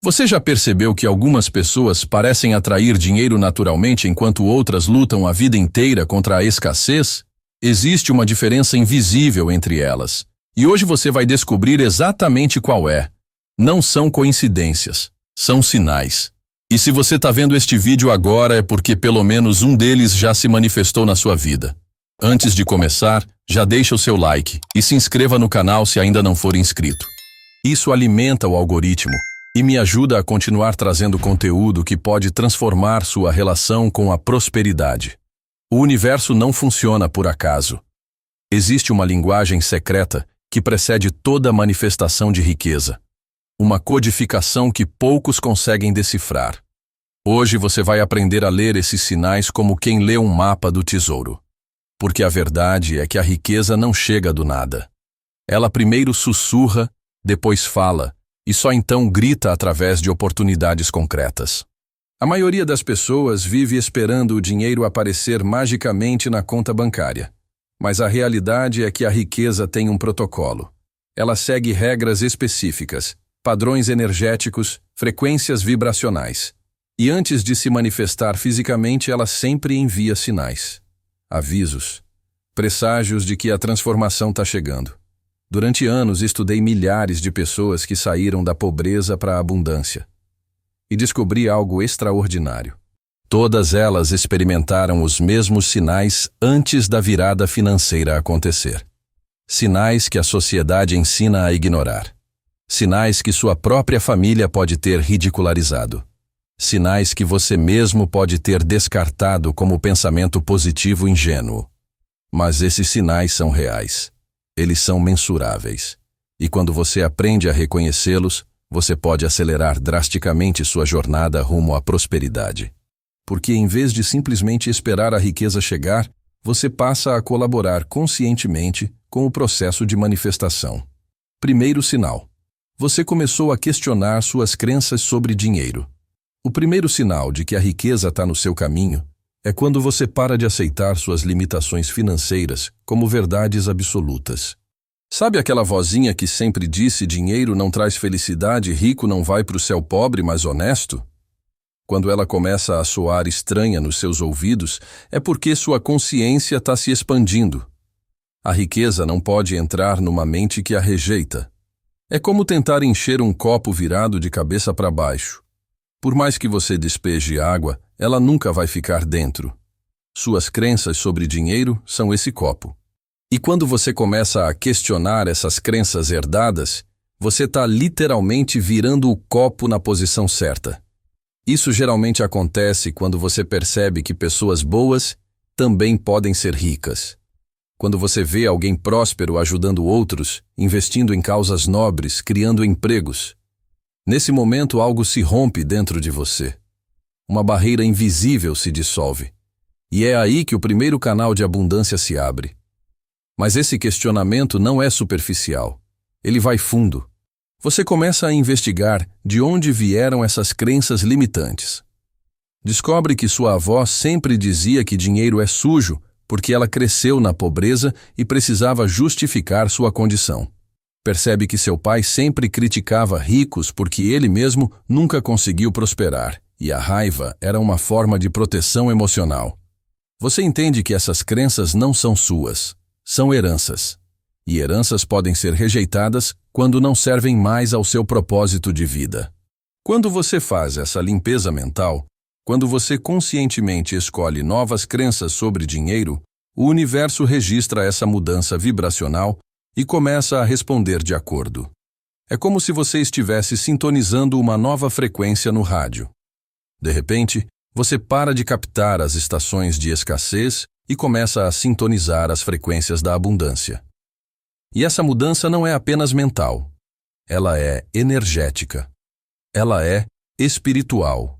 Você já percebeu que algumas pessoas parecem atrair dinheiro naturalmente enquanto outras lutam a vida inteira contra a escassez? Existe uma diferença invisível entre elas. E hoje você vai descobrir exatamente qual é. Não são coincidências, são sinais. E se você está vendo este vídeo agora é porque pelo menos um deles já se manifestou na sua vida. Antes de começar, já deixa o seu like e se inscreva no canal se ainda não for inscrito. Isso alimenta o algoritmo e me ajuda a continuar trazendo conteúdo que pode transformar sua relação com a prosperidade. O universo não funciona por acaso. Existe uma linguagem secreta que precede toda manifestação de riqueza. Uma codificação que poucos conseguem decifrar. Hoje você vai aprender a ler esses sinais como quem lê um mapa do tesouro. Porque a verdade é que a riqueza não chega do nada. Ela primeiro sussurra, depois fala, e só então grita através de oportunidades concretas. A maioria das pessoas vive esperando o dinheiro aparecer magicamente na conta bancária. Mas a realidade é que a riqueza tem um protocolo. Ela segue regras específicas, padrões energéticos, frequências vibracionais. E antes de se manifestar fisicamente, ela sempre envia sinais, avisos, presságios de que a transformação está chegando. Durante anos estudei milhares de pessoas que saíram da pobreza para a abundância. E descobri algo extraordinário. Todas elas experimentaram os mesmos sinais antes da virada financeira acontecer. Sinais que a sociedade ensina a ignorar. Sinais que sua própria família pode ter ridicularizado. Sinais que você mesmo pode ter descartado como pensamento positivo ingênuo. Mas esses sinais são reais. Eles são mensuráveis. E quando você aprende a reconhecê-los, você pode acelerar drasticamente sua jornada rumo à prosperidade. Porque em vez de simplesmente esperar a riqueza chegar, você passa a colaborar conscientemente com o processo de manifestação. Primeiro sinal. Você começou a questionar suas crenças sobre dinheiro. O primeiro sinal de que a riqueza está no seu caminho é quando você para de aceitar suas limitações financeiras como verdades absolutas. Sabe aquela vozinha que sempre disse dinheiro não traz felicidade, rico não vai para o céu, pobre mas honesto? Quando ela começa a soar estranha nos seus ouvidos, é porque sua consciência está se expandindo. A riqueza não pode entrar numa mente que a rejeita. É como tentar encher um copo virado de cabeça para baixo. Por mais que você despeje água, ela nunca vai ficar dentro. Suas crenças sobre dinheiro são esse copo. E quando você começa a questionar essas crenças herdadas, você está literalmente virando o copo na posição certa. Isso geralmente acontece quando você percebe que pessoas boas também podem ser ricas. Quando você vê alguém próspero ajudando outros, investindo em causas nobres, criando empregos. Nesse momento algo se rompe dentro de você. Uma barreira invisível se dissolve. E é aí que o primeiro canal de abundância se abre. Mas esse questionamento não é superficial. Ele vai fundo. Você começa a investigar de onde vieram essas crenças limitantes. Descobre que sua avó sempre dizia que dinheiro é sujo porque ela cresceu na pobreza e precisava justificar sua condição. Percebe que seu pai sempre criticava ricos porque ele mesmo nunca conseguiu prosperar, e a raiva era uma forma de proteção emocional. Você entende que essas crenças não são suas, são heranças. E heranças podem ser rejeitadas quando não servem mais ao seu propósito de vida. Quando você faz essa limpeza mental, quando você conscientemente escolhe novas crenças sobre dinheiro, o universo registra essa mudança vibracional e começa a responder de acordo. É como se você estivesse sintonizando uma nova frequência no rádio. De repente, você para de captar as estações de escassez e começa a sintonizar as frequências da abundância. E essa mudança não é apenas mental. Ela é energética. Ela é espiritual.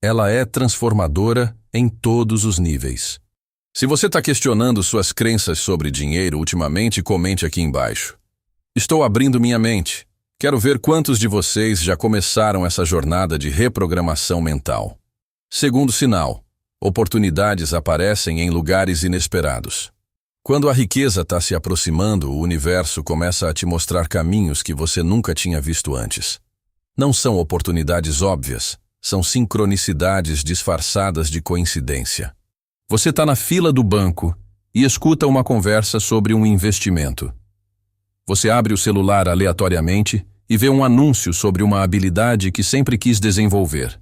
Ela é transformadora em todos os níveis. Se você está questionando suas crenças sobre dinheiro ultimamente, comente aqui embaixo. Estou abrindo minha mente. Quero ver quantos de vocês já começaram essa jornada de reprogramação mental. Segundo sinal, oportunidades aparecem em lugares inesperados. Quando a riqueza está se aproximando, o universo começa a te mostrar caminhos que você nunca tinha visto antes. Não são oportunidades óbvias, são sincronicidades disfarçadas de coincidência. Você está na fila do banco e escuta uma conversa sobre um investimento. Você abre o celular aleatoriamente e vê um anúncio sobre uma habilidade que sempre quis desenvolver.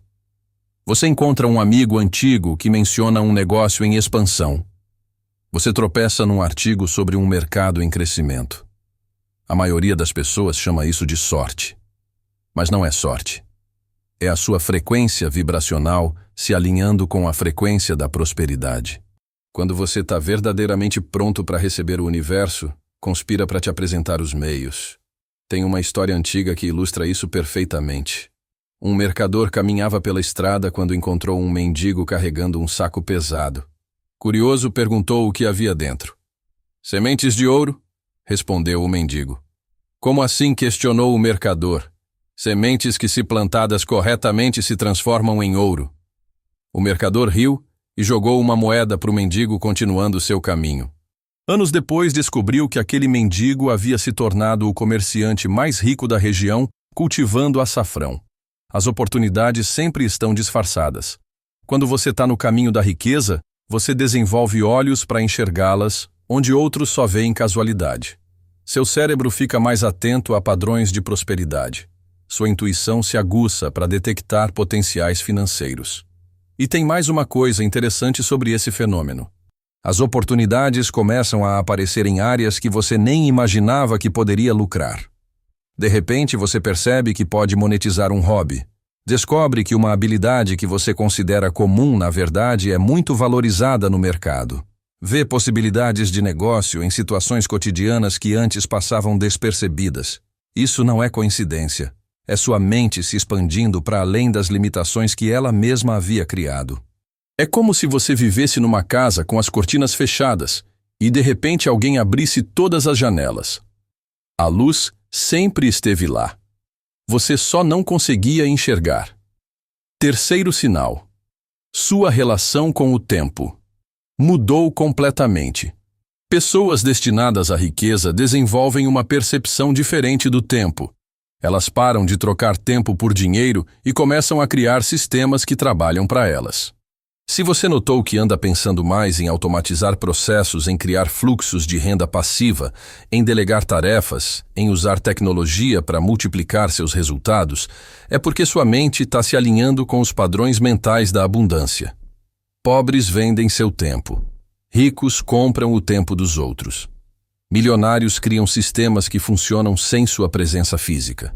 Você encontra um amigo antigo que menciona um negócio em expansão. Você tropeça num artigo sobre um mercado em crescimento. A maioria das pessoas chama isso de sorte. Mas não é sorte. É a sua frequência vibracional se alinhando com a frequência da prosperidade. Quando você está verdadeiramente pronto para receber o universo, conspira para te apresentar os meios. Tem uma história antiga que ilustra isso perfeitamente. Um mercador caminhava pela estrada quando encontrou um mendigo carregando um saco pesado. Curioso, perguntou o que havia dentro. Sementes de ouro? Respondeu o mendigo. Como assim? Questionou o mercador. Sementes que, se plantadas corretamente, se transformam em ouro. O mercador riu e jogou uma moeda para o mendigo, continuando seu caminho. Anos depois, descobriu que aquele mendigo havia se tornado o comerciante mais rico da região, cultivando açafrão. As oportunidades sempre estão disfarçadas. Quando você está no caminho da riqueza, você desenvolve olhos para enxergá-las, onde outros só veem casualidade. Seu cérebro fica mais atento a padrões de prosperidade. Sua intuição se aguça para detectar potenciais financeiros. E tem mais uma coisa interessante sobre esse fenômeno. As oportunidades começam a aparecer em áreas que você nem imaginava que poderia lucrar. De repente, você percebe que pode monetizar um hobby. Descobre que uma habilidade que você considera comum, na verdade, é muito valorizada no mercado. Vê possibilidades de negócio em situações cotidianas que antes passavam despercebidas. Isso não é coincidência. É sua mente se expandindo para além das limitações que ela mesma havia criado. É como se você vivesse numa casa com as cortinas fechadas e de repente alguém abrisse todas as janelas. A luz sempre esteve lá. Você só não conseguia enxergar. Terceiro sinal. Sua relação com o tempo mudou completamente. Pessoas destinadas à riqueza desenvolvem uma percepção diferente do tempo. Elas param de trocar tempo por dinheiro e começam a criar sistemas que trabalham para elas. Se você notou que anda pensando mais em automatizar processos, em criar fluxos de renda passiva, em delegar tarefas, em usar tecnologia para multiplicar seus resultados, é porque sua mente está se alinhando com os padrões mentais da abundância. Pobres vendem seu tempo. Ricos compram o tempo dos outros. Milionários criam sistemas que funcionam sem sua presença física.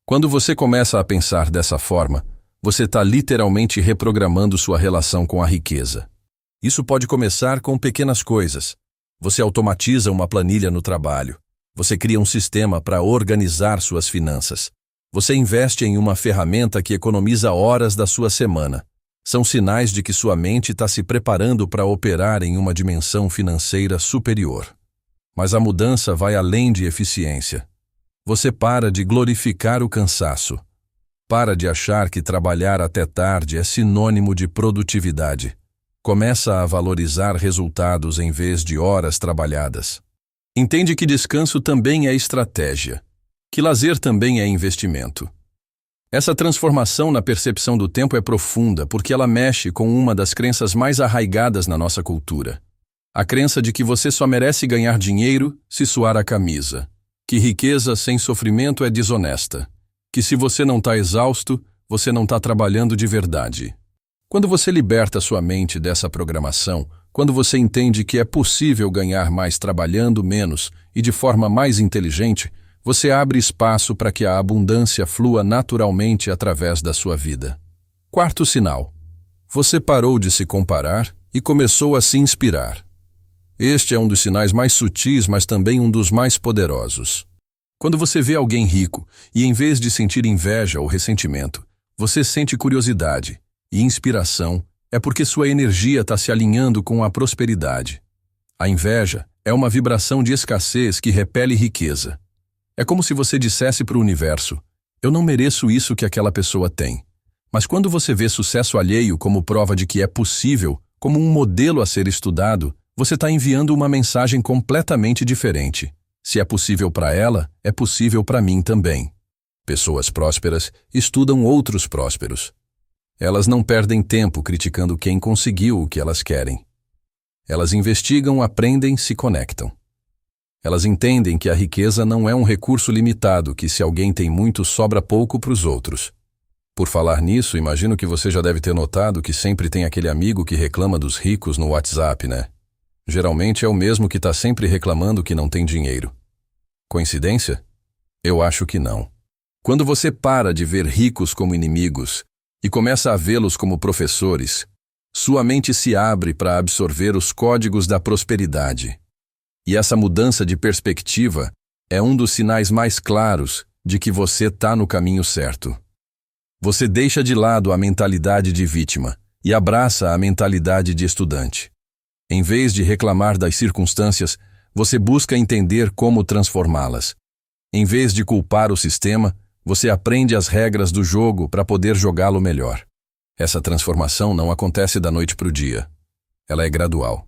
Quando você começa a pensar dessa forma, você está literalmente reprogramando sua relação com a riqueza. Isso pode começar com pequenas coisas. Você automatiza uma planilha no trabalho. Você cria um sistema para organizar suas finanças. Você investe em uma ferramenta que economiza horas da sua semana. São sinais de que sua mente está se preparando para operar em uma dimensão financeira superior. Mas a mudança vai além de eficiência. Você para de glorificar o cansaço. Para de achar que trabalhar até tarde é sinônimo de produtividade. Começa a valorizar resultados em vez de horas trabalhadas. Entende que descanso também é estratégia, que lazer também é investimento. Essa transformação na percepção do tempo é profunda porque ela mexe com uma das crenças mais arraigadas na nossa cultura. A crença de que você só merece ganhar dinheiro se suar a camisa, que riqueza sem sofrimento é desonesta, que se você não está exausto, você não está trabalhando de verdade. Quando você liberta sua mente dessa programação, quando você entende que é possível ganhar mais trabalhando menos e de forma mais inteligente, você abre espaço para que a abundância flua naturalmente através da sua vida. Quarto sinal. Você parou de se comparar e começou a se inspirar. Este é um dos sinais mais sutis, mas também um dos mais poderosos. Quando você vê alguém rico e, em vez de sentir inveja ou ressentimento, você sente curiosidade e inspiração, é porque sua energia está se alinhando com a prosperidade. A inveja é uma vibração de escassez que repele riqueza. É como se você dissesse para o universo: eu não mereço isso que aquela pessoa tem. Mas quando você vê sucesso alheio como prova de que é possível, como um modelo a ser estudado, você está enviando uma mensagem completamente diferente. Se é possível para ela, é possível para mim também. Pessoas prósperas estudam outros prósperos. Elas não perdem tempo criticando quem conseguiu o que elas querem. Elas investigam, aprendem, se conectam. Elas entendem que a riqueza não é um recurso limitado, que se alguém tem muito, sobra pouco para os outros. Por falar nisso, imagino que você já deve ter notado que sempre tem aquele amigo que reclama dos ricos no WhatsApp, né? Geralmente é o mesmo que está sempre reclamando que não tem dinheiro. Coincidência? Eu acho que não. Quando você para de ver ricos como inimigos e começa a vê-los como professores, sua mente se abre para absorver os códigos da prosperidade. E essa mudança de perspectiva é um dos sinais mais claros de que você está no caminho certo. Você deixa de lado a mentalidade de vítima e abraça a mentalidade de estudante. Em vez de reclamar das circunstâncias, você busca entender como transformá-las. Em vez de culpar o sistema, você aprende as regras do jogo para poder jogá-lo melhor. Essa transformação não acontece da noite para o dia. Ela é gradual.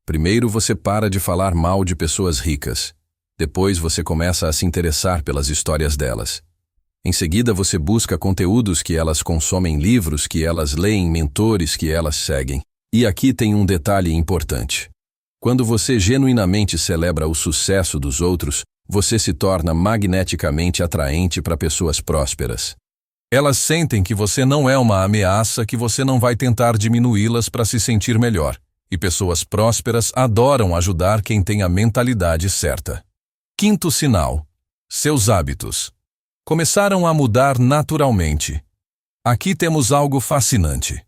Primeiro você para de falar mal de pessoas ricas. Depois você começa a se interessar pelas histórias delas. Em seguida você busca conteúdos que elas consomem, livros que elas leem, mentores que elas seguem. E aqui tem um detalhe importante. Quando você genuinamente celebra o sucesso dos outros, você se torna magneticamente atraente para pessoas prósperas. Elas sentem que você não é uma ameaça, que você não vai tentar diminuí-las para se sentir melhor. E pessoas prósperas adoram ajudar quem tem a mentalidade certa. Quinto sinal: seus hábitos começaram a mudar naturalmente. Aqui temos algo fascinante.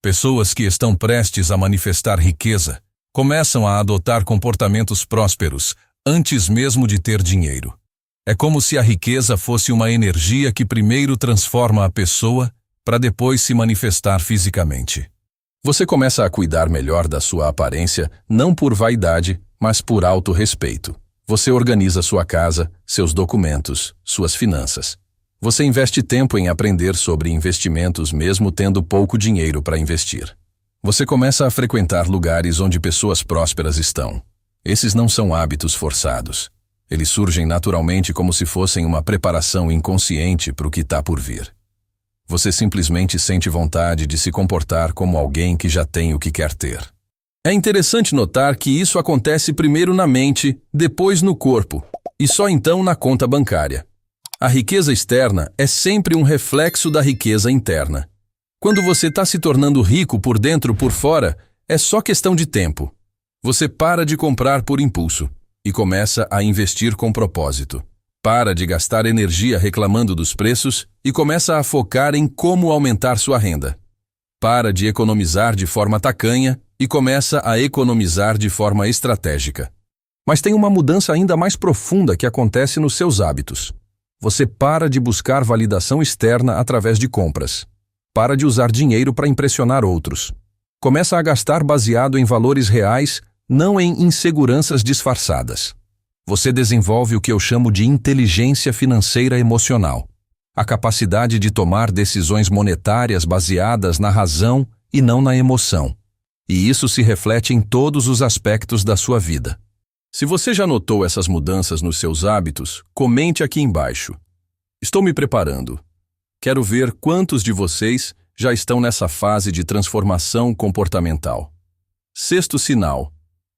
Pessoas que estão prestes a manifestar riqueza começam a adotar comportamentos prósperos antes mesmo de ter dinheiro. É como se a riqueza fosse uma energia que primeiro transforma a pessoa para depois se manifestar fisicamente. Você começa a cuidar melhor da sua aparência, não por vaidade, mas por autorrespeito. Você organiza sua casa, seus documentos, suas finanças. Você investe tempo em aprender sobre investimentos mesmo tendo pouco dinheiro para investir. Você começa a frequentar lugares onde pessoas prósperas estão. Esses não são hábitos forçados. Eles surgem naturalmente como se fossem uma preparação inconsciente para o que está por vir. Você simplesmente sente vontade de se comportar como alguém que já tem o que quer ter. É interessante notar que isso acontece primeiro na mente, depois no corpo, e só então na conta bancária. A riqueza externa é sempre um reflexo da riqueza interna. Quando você está se tornando rico por dentro ou por fora, é só questão de tempo. Você para de comprar por impulso e começa a investir com propósito. Para de gastar energia reclamando dos preços e começa a focar em como aumentar sua renda. Para de economizar de forma tacanha e começa a economizar de forma estratégica. Mas tem uma mudança ainda mais profunda que acontece nos seus hábitos. Você para de buscar validação externa através de compras. Para de usar dinheiro para impressionar outros. Começa a gastar baseado em valores reais, não em inseguranças disfarçadas. Você desenvolve o que eu chamo de inteligência financeira emocional. A capacidade de tomar decisões monetárias baseadas na razão e não na emoção. E isso se reflete em todos os aspectos da sua vida. Se você já notou essas mudanças nos seus hábitos, comente aqui embaixo. Estou me preparando. Quero ver quantos de vocês já estão nessa fase de transformação comportamental. Sexto sinal: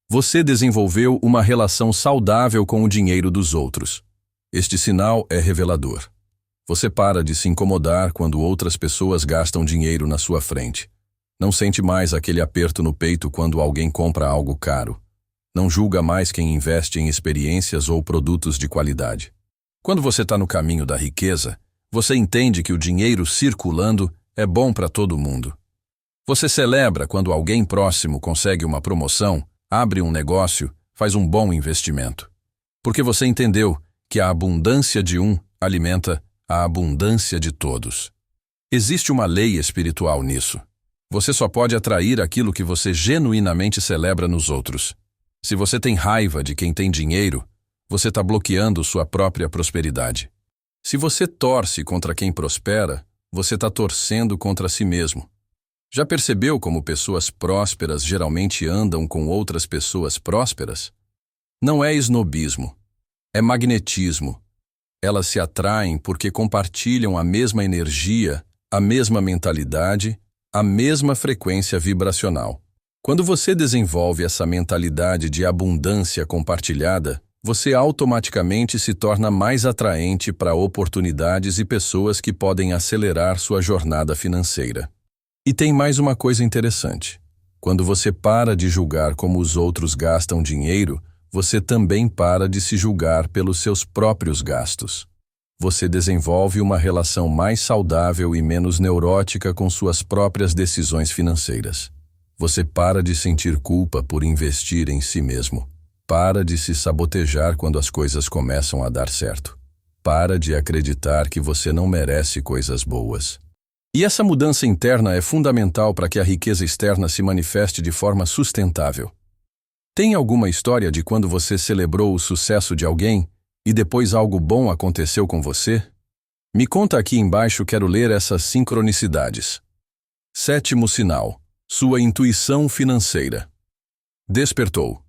você desenvolveu uma relação saudável com o dinheiro dos outros. Este sinal é revelador. Você para de se incomodar quando outras pessoas gastam dinheiro na sua frente. Não sente mais aquele aperto no peito quando alguém compra algo caro. Não julga mais quem investe em experiências ou produtos de qualidade. Quando você está no caminho da riqueza, você entende que o dinheiro circulando é bom para todo mundo. Você celebra quando alguém próximo consegue uma promoção, abre um negócio, faz um bom investimento. Porque você entendeu que a abundância de um alimenta a abundância de todos. Existe uma lei espiritual nisso. Você só pode atrair aquilo que você genuinamente celebra nos outros. Se você tem raiva de quem tem dinheiro, você está bloqueando sua própria prosperidade. Se você torce contra quem prospera, você está torcendo contra si mesmo. Já percebeu como pessoas prósperas geralmente andam com outras pessoas prósperas? Não é esnobismo, é magnetismo. Elas se atraem porque compartilham a mesma energia, a mesma mentalidade, a mesma frequência vibracional. Quando você desenvolve essa mentalidade de abundância compartilhada, você automaticamente se torna mais atraente para oportunidades e pessoas que podem acelerar sua jornada financeira. E tem mais uma coisa interessante. Quando você para de julgar como os outros gastam dinheiro, você também para de se julgar pelos seus próprios gastos. Você desenvolve uma relação mais saudável e menos neurótica com suas próprias decisões financeiras. Você para de sentir culpa por investir em si mesmo. Para de se sabotejar quando as coisas começam a dar certo. Para de acreditar que você não merece coisas boas. E essa mudança interna é fundamental para que a riqueza externa se manifeste de forma sustentável. Tem alguma história de quando você celebrou o sucesso de alguém e depois algo bom aconteceu com você? Me conta aqui embaixo, quero ler essas sincronicidades. 7º sinal. Sua intuição financeira. Despertou.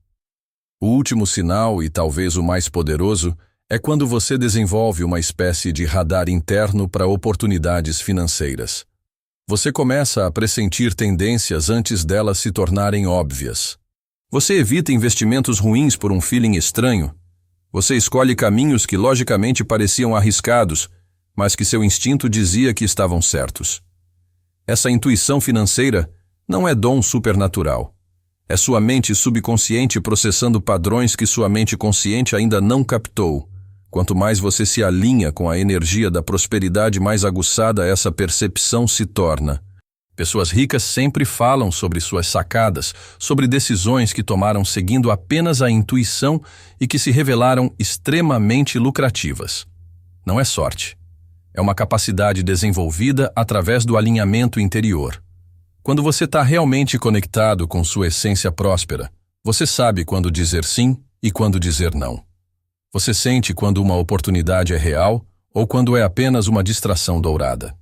O último sinal, e talvez o mais poderoso, é quando você desenvolve uma espécie de radar interno para oportunidades financeiras. Você começa a pressentir tendências antes delas se tornarem óbvias. Você evita investimentos ruins por um feeling estranho. Você escolhe caminhos que logicamente pareciam arriscados, mas que seu instinto dizia que estavam certos. Essa intuição financeira não é dom supernatural. É sua mente subconsciente processando padrões que sua mente consciente ainda não captou. Quanto mais você se alinha com a energia da prosperidade, mais aguçada essa percepção se torna. Pessoas ricas sempre falam sobre suas sacadas, sobre decisões que tomaram seguindo apenas a intuição e que se revelaram extremamente lucrativas. Não é sorte. É uma capacidade desenvolvida através do alinhamento interior. Quando você está realmente conectado com sua essência próspera, você sabe quando dizer sim e quando dizer não. Você sente quando uma oportunidade é real ou quando é apenas uma distração dourada.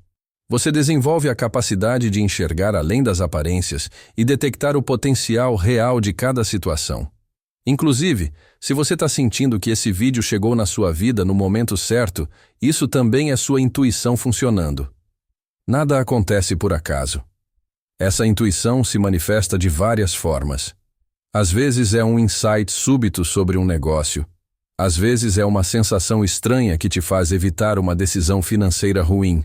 Você desenvolve a capacidade de enxergar além das aparências e detectar o potencial real de cada situação. Inclusive, se você está sentindo que esse vídeo chegou na sua vida no momento certo, isso também é sua intuição funcionando. Nada acontece por acaso. Essa intuição se manifesta de várias formas. Às vezes é um insight súbito sobre um negócio. Às vezes é uma sensação estranha que te faz evitar uma decisão financeira ruim.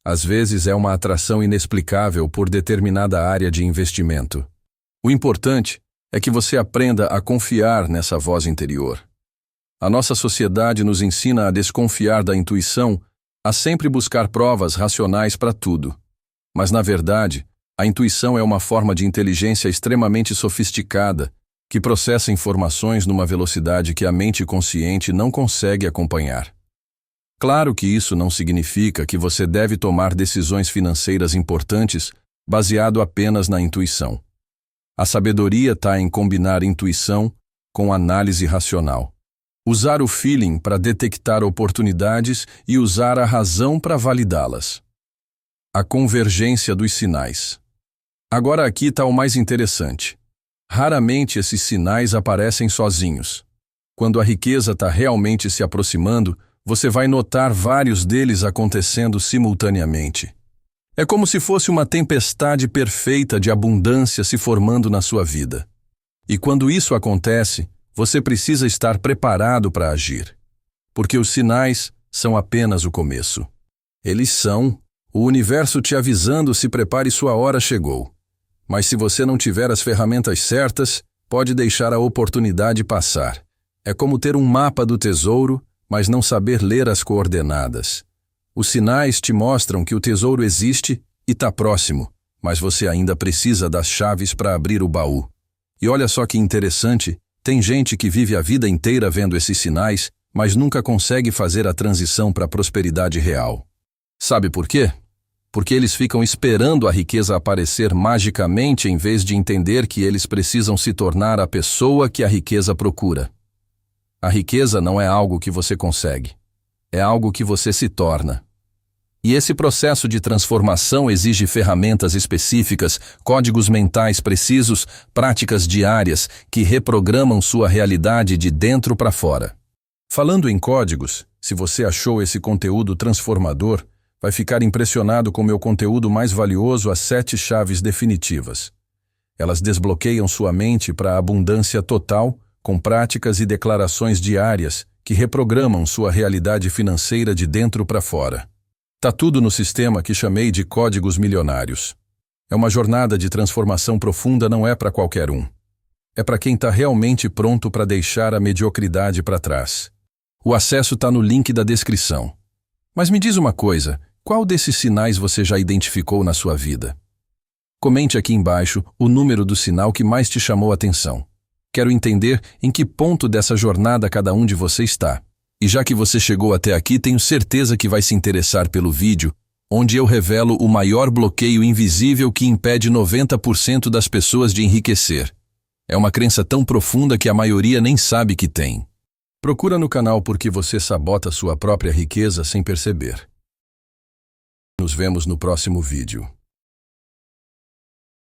Às vezes é uma atração inexplicável por determinada área de investimento. O importante é que você aprenda a confiar nessa voz interior. A nossa sociedade nos ensina a desconfiar da intuição, a sempre buscar provas racionais para tudo. Mas, na verdade, a intuição é uma forma de inteligência extremamente sofisticada, que processa informações numa velocidade que a mente consciente não consegue acompanhar. Claro que isso não significa que você deve tomar decisões financeiras importantes baseado apenas na intuição. A sabedoria está em combinar intuição com análise racional. Usar o feeling para detectar oportunidades e usar a razão para validá-las. A convergência dos sinais. Agora aqui está o mais interessante. Raramente esses sinais aparecem sozinhos. Quando a riqueza está realmente se aproximando, você vai notar vários deles acontecendo simultaneamente. É como se fosse uma tempestade perfeita de abundância se formando na sua vida. E quando isso acontece, você precisa estar preparado para agir. Porque os sinais são apenas o começo. Eles são o universo te avisando: se prepare, sua hora chegou. Mas se você não tiver as ferramentas certas, pode deixar a oportunidade passar. É como ter um mapa do tesouro, mas não saber ler as coordenadas. Os sinais te mostram que o tesouro existe e está próximo, mas você ainda precisa das chaves para abrir o baú. E olha só que interessante, tem gente que vive a vida inteira vendo esses sinais, mas nunca consegue fazer a transição para a prosperidade real. Sabe por quê? Porque eles ficam esperando a riqueza aparecer magicamente em vez de entender que eles precisam se tornar a pessoa que a riqueza procura. A riqueza não é algo que você consegue, é algo que você se torna. E esse processo de transformação exige ferramentas específicas, códigos mentais precisos, práticas diárias que reprogramam sua realidade de dentro para fora. Falando em códigos, Se você achou esse conteúdo transformador, vai ficar impressionado com meu conteúdo mais valioso, as 7 chaves definitivas. Elas desbloqueiam sua mente para a abundância total, com práticas e declarações diárias que reprogramam sua realidade financeira de dentro para fora. Tá tudo no sistema que chamei de Códigos Milionários. É uma jornada de transformação profunda, não é para qualquer um. É para quem está realmente pronto para deixar a mediocridade para trás. O acesso está no link da descrição. Mas me diz uma coisa, qual desses sinais você já identificou na sua vida? Comente aqui embaixo o número do sinal que mais te chamou a atenção. Quero entender em que ponto dessa jornada cada um de você está. E já que você chegou até aqui, tenho certeza que vai se interessar pelo vídeo, onde eu revelo o maior bloqueio invisível que impede 90% das pessoas de enriquecer. É uma crença tão profunda que a maioria nem sabe que tem. Procura no canal porque você sabota sua própria riqueza sem perceber. Nos vemos no próximo vídeo.